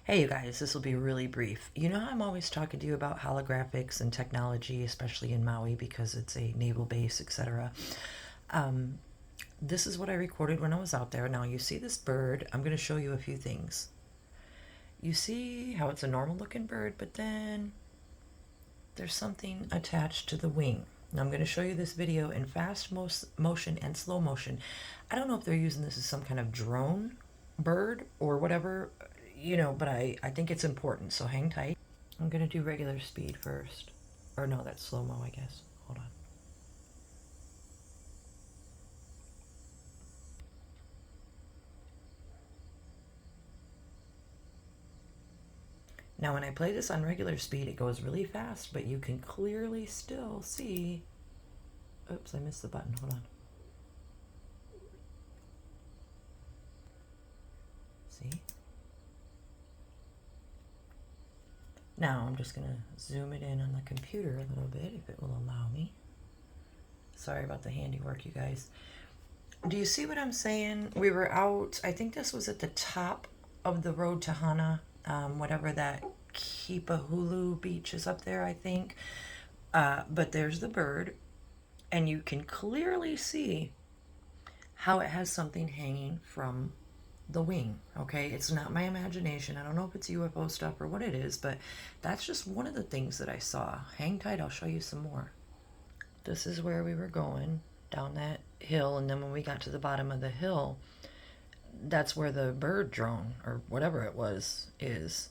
Hey you guys, this will be really brief. You know how I'm always talking to you about holographics and technology, especially in Maui because it's a naval base, etc. This is what I recorded when I was out there. Now you see this bird. I'm going to show you a few things. You see how it's a normal looking bird, but then there's something attached to the wing. Now I'm going to show you this video in fast motion and slow motion. I don't know if they're using this as some kind of drone bird or whatever, but I think it's important, so hang tight. I'm going to do regular speed first. Or no, that's slow-mo, I guess. Hold on. Now when I play this on regular speed, it goes really fast, but you can clearly still see... Oops, I missed the button. Hold on. See? Now I'm just going to zoom it in on the computer a little bit, if it will allow me. Sorry about the handiwork, you guys. Do you see what I'm saying? We were out, I think this was at the top of the road to Hana, whatever that Kipahulu beach is up there, I think. But there's the bird, and you can clearly see how it has something hanging from the wing. Okay, it's not my imagination. I don't know if it's UFO stuff or what it is, but that's just one of the things that I saw. Hang tight, I'll show you some more. This is where we were going, down that hill, and then when we got to the bottom of the hill, that's where the bird drone or whatever it was is.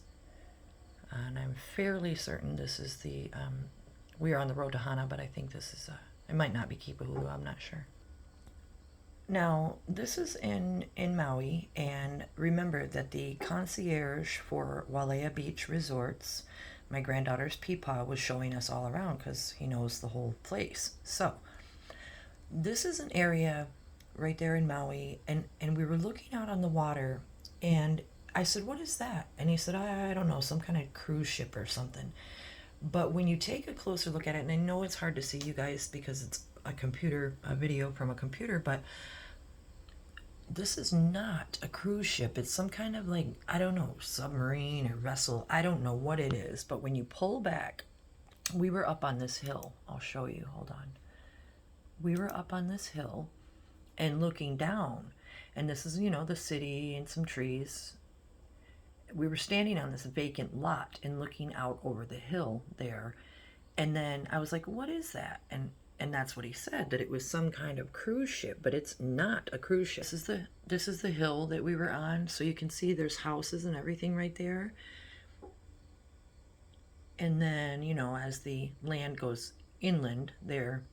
And I'm fairly certain this is the we are on the road to Hana, but I think this is it might not be Kipahulu, I'm not sure. Now this is in Maui, and remember that the concierge for Wailea Beach Resorts, my granddaughter's peepaw, was showing us all around because he knows the whole place. So this is an area right there in Maui, and we were looking out on the water, and I said, what is that? And he said, I don't know, some kind of cruise ship or something. But when you take a closer look at it, and I know it's hard to see, you guys, because it's a video from a computer, but this is not a cruise ship. It's some kind of, like, I don't know, submarine or vessel. I don't know what it is. But when you pull back, we were up on this hill. I'll show you. Hold on. We were up on this hill and looking down. And this is, the city and some trees. We were standing on this vacant lot and looking out over the hill there. And then I was like, what is that? And that's what he said, that it was some kind of cruise ship, but it's not a cruise ship. This is the hill that we were on, so you can see there's houses and everything right there. And then, as the land goes inland there,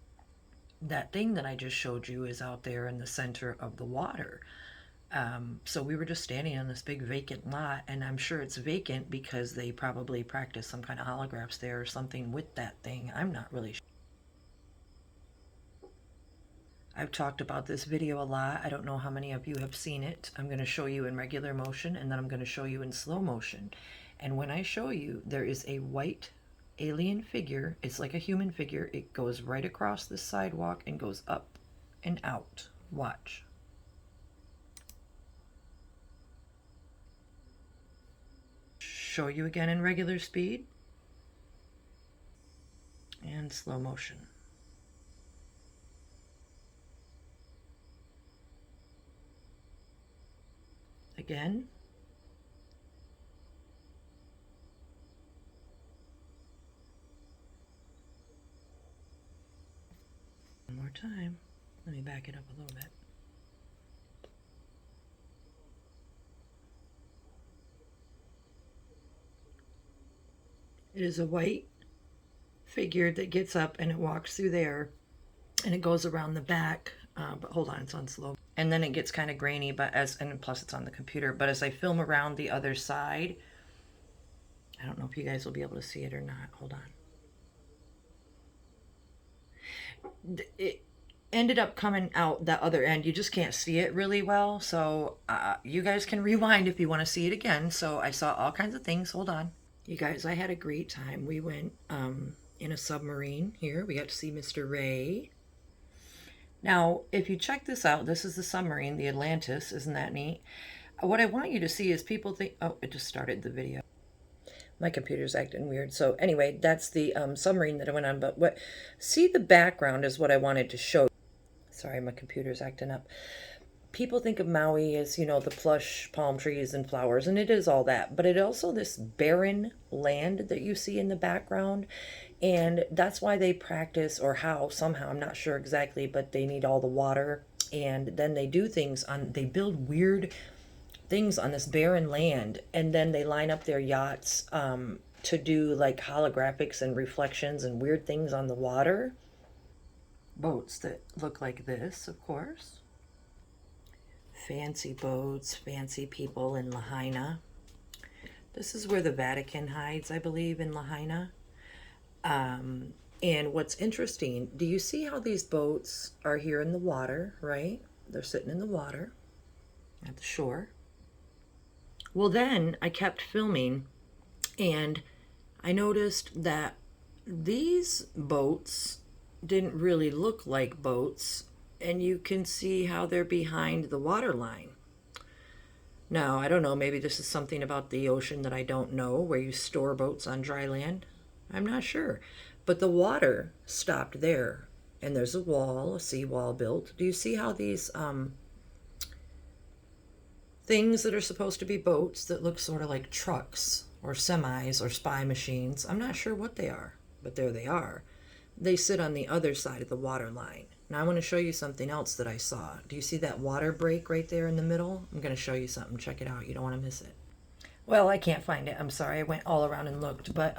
that thing that I just showed you is out there in the center of the water. So we were just standing on this big vacant lot, and I'm sure it's vacant because they probably practice some kind of holographs there or something with that thing. I'm not really sure. I've talked about this video a lot. I don't know how many of you have seen it. I'm going to show you in regular motion, and then I'm going to show you in slow motion. And when I show you, there is a white alien figure. It's like a human figure. It goes right across the sidewalk and goes up and out. Watch. Show you again in regular speed and slow motion. Again. One more time. Let me back it up a little bit. It is a white figure that gets up and it walks through there, and it goes around the back. But hold on, it's on slow. And then it gets kind of grainy, and plus it's on the computer. But as I film around the other side, I don't know if you guys will be able to see it or not. Hold on. It ended up coming out that other end. You just can't see it really well. So you guys can rewind if you want to see it again. So I saw all kinds of things. Hold on. You guys, I had a great time. We went in a submarine here. We got to see Mr. Ray. Now, if you check this out, this is the submarine, the Atlantis. Isn't that neat? What I want you to see is people think, oh, it just started the video. My computer's acting weird. So anyway, that's the submarine that I went on. But see the background is what I wanted to show you. Sorry, my computer's acting up. People think of Maui as, you know, the plush palm trees and flowers, and it is all that. But it also this barren land that you see in the background. And that's why they practice, or how, somehow, I'm not sure exactly, but they need all the water. And then they do things on, they build weird things on this barren land, and then they line up their yachts to do like holographics and reflections and weird things on the water. Boats that look like this, of course. Fancy boats, fancy people in Lahaina. This is where the Vatican hides, I believe, in Lahaina. And what's interesting, do you see how these boats are here in the water, right? They're sitting in the water at the shore. Well, then I kept filming, and I noticed that these boats didn't really look like boats, and you can see how they're behind the water line. Now, I don't know, maybe this is something about the ocean that I don't know, where you store boats on dry land. I'm not sure. But the water stopped there, and there's a wall, a seawall built. Do you see how these things that are supposed to be boats that look sort of like trucks or semis or spy machines? I'm not sure what they are, but there they are. They sit on the other side of the water line. Now I want to show you something else that I saw. Do you see that water break right there in the middle? I'm going to show you something. Check it out. You don't want to miss it. Well, I can't find it. I'm sorry. I went all around and looked. But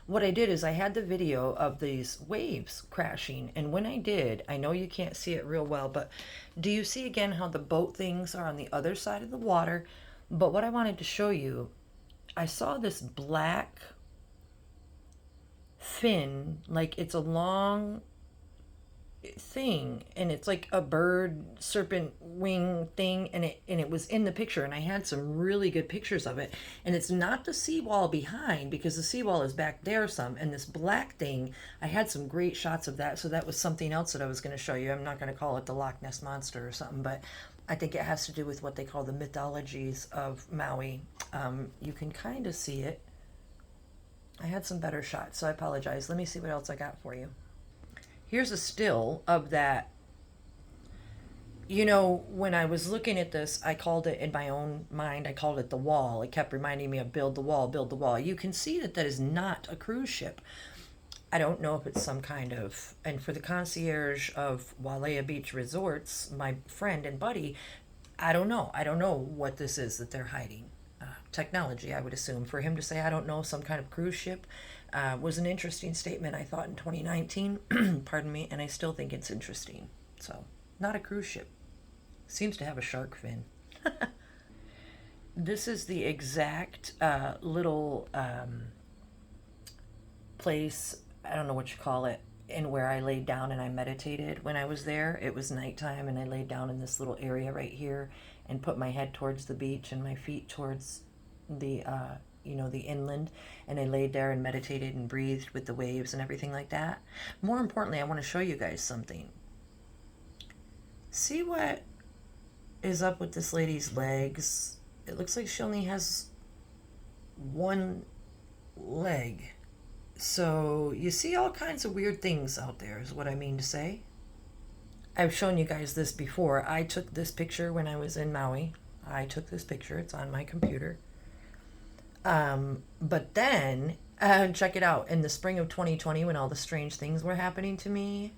what I did is I had the video of these waves crashing. And when I did, I know you can't see it real well, but do you see again how the boat things are on the other side of the water? But what I wanted to show you, I saw this black fin, like it's a long thing, and it's like a bird serpent wing thing, and it was in the picture, and I had some really good pictures of it. And it's not the seawall behind, because the seawall is back there some, and this black thing, I had some great shots of that. So that was something else that I was going to show you. I'm not going to call it the Loch Ness Monster or something, but I think it has to do with what they call the mythologies of Maui. You can kind of see it. I had some better shots, so I apologize. Let me see what else I got for you. Here's a still of that. You know, when I was looking at this, I called it, in my own mind, I called it the wall. It kept reminding me of build the wall, build the wall. You can see that that is not a cruise ship. I don't know if it's some kind of, and for the concierge of Wailea Beach Resorts, my friend and buddy, I don't know. I don't know what this is that they're hiding. Technology, I would assume. For him to say, I don't know, some kind of cruise ship, was an interesting statement, I thought, in 2019. Pardon me, and I still think it's interesting. So, not a cruise ship. Seems to have a shark fin. This is the exact little place, I don't know what you call it, and where I laid down and I meditated when I was there. It was nighttime, and I laid down in this little area right here and put my head towards the beach and my feet towards the the inland, and I laid there and meditated and breathed with the waves and everything like that. More importantly, I want to show you guys something. See what is up with this lady's legs? It looks like she only has one leg. So you see all kinds of weird things out there, is what I mean to say. I've shown you guys this before. I took this picture when I was in Maui. I took this picture. It's on my computer. But then, check it out. In the spring of 2020, when all the strange things were happening to me,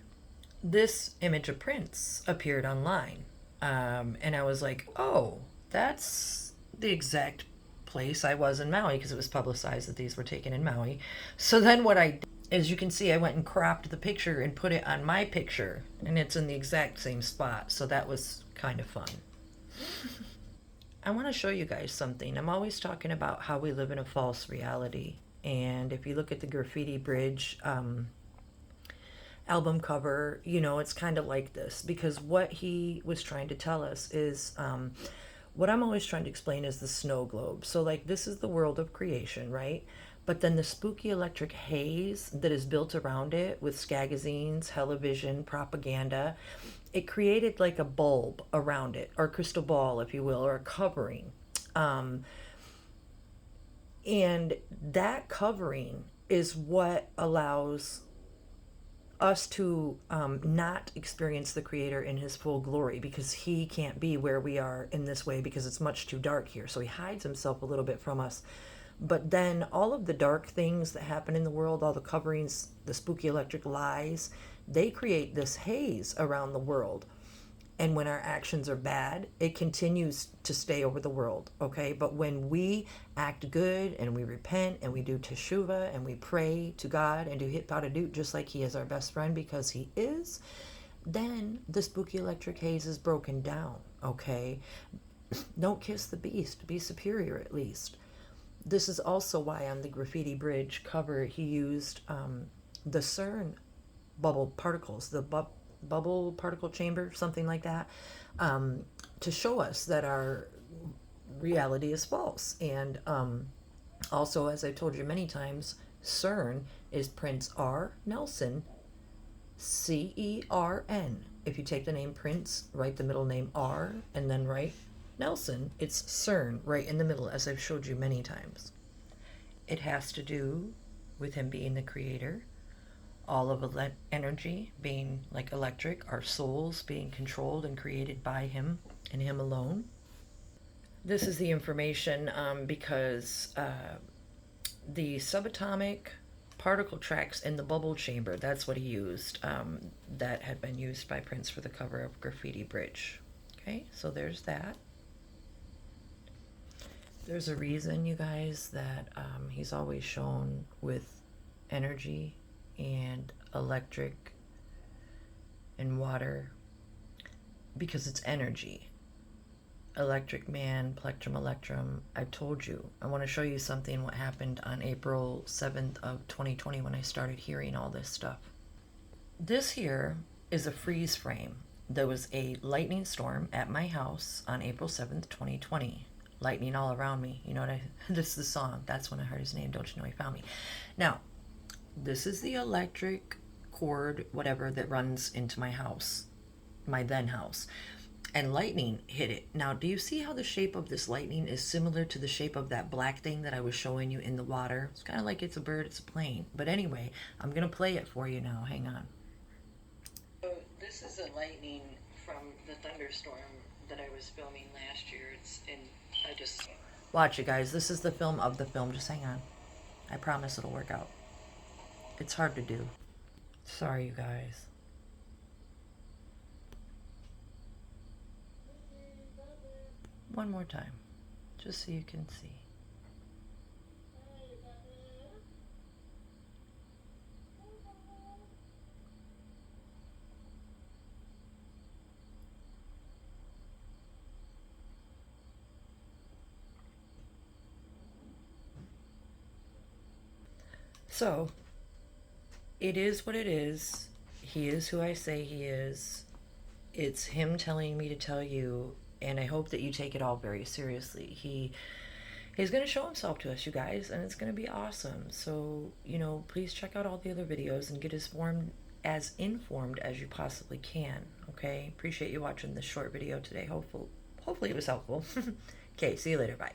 this image of Prince appeared online. And I was like, oh, that's the exact place I was in Maui, because it was publicized that these were taken in Maui. So then what I did, as you can see, I went and cropped the picture and put it on my picture, and it's in the exact same spot. So that was kind of fun. I want to show you guys something. I'm always talking about how we live in a false reality. And if you look at the Graffiti Bridge album cover, it's kind of like this. Because what he was trying to tell us is, what I'm always trying to explain is the snow globe. So like, this is the world of creation, right? But then the spooky electric haze that is built around it with skagazines, television, propaganda, it created like a bulb around it, or a crystal ball, if you will, or a covering. And that covering is what allows us to not experience the Creator in his full glory, because he can't be where we are in this way because it's much too dark here. So he hides himself a little bit from us. But then all of the dark things that happen in the world, all the coverings, the spooky electric lies, they create this haze around the world. And when our actions are bad, it continues to stay over the world, okay? But when we act good and we repent and we do teshuvah and we pray to God and do hitpadadut just like he is our best friend, because he is, then the spooky electric haze is broken down, okay? Don't kiss the beast. Be superior at least. This is also why on the graffiti bridge cover he used the CERN bubble particles, the bubble particle chamber, something like that, to show us that our reality is false. And also, as I've told you many times, CERN is Prince R. Nelson, CERN. If you take the name Prince, write the middle name R, and then write Nelson, it's CERN right in the middle, as I've showed you many times. It has to do with him being the creator, all of energy being like electric, our souls being controlled and created by him and him alone. This is the information because the subatomic particle tracks in the bubble chamber, that's what he used, that had been used by Prince for the cover of Graffiti Bridge. Okay, so there's that. There's a reason, you guys, that he's always shown with energy and electric and water, because it's energy. Electric man, plectrum electrum. I told you. I want to show you something what happened on April 7th of 2020 when I started hearing all this stuff. This here is a freeze frame. There was a lightning storm at my house on April 7th, 2020. Lightning all around me. You know what this is the song. That's when I heard his name. Don't you know he found me? Now, this is the electric cord, whatever, that runs into my house, my then house. And lightning hit it. Now, do you see how the shape of this lightning is similar to the shape of that black thing that I was showing you in the water? It's kind of like it's a bird, it's a plane. But anyway, I'm going to play it for you now. Hang on. So this is a lightning from the thunderstorm that I was filming last year. I just... Watch it, guys. This is the film of the film. Just hang on. I promise it'll work out. It's hard to do. Sorry, you guys. One more time, just so you can see. So, it is what it is. He is who I say he is. It's him telling me to tell you, and I hope that you take it all very seriously. He's going to show himself to us, you guys, and it's going to be awesome. So, you know, please check out all the other videos and get as informed as you possibly can, okay? Appreciate you watching this short video today. Hopefully it was helpful. Okay, see you later. Bye.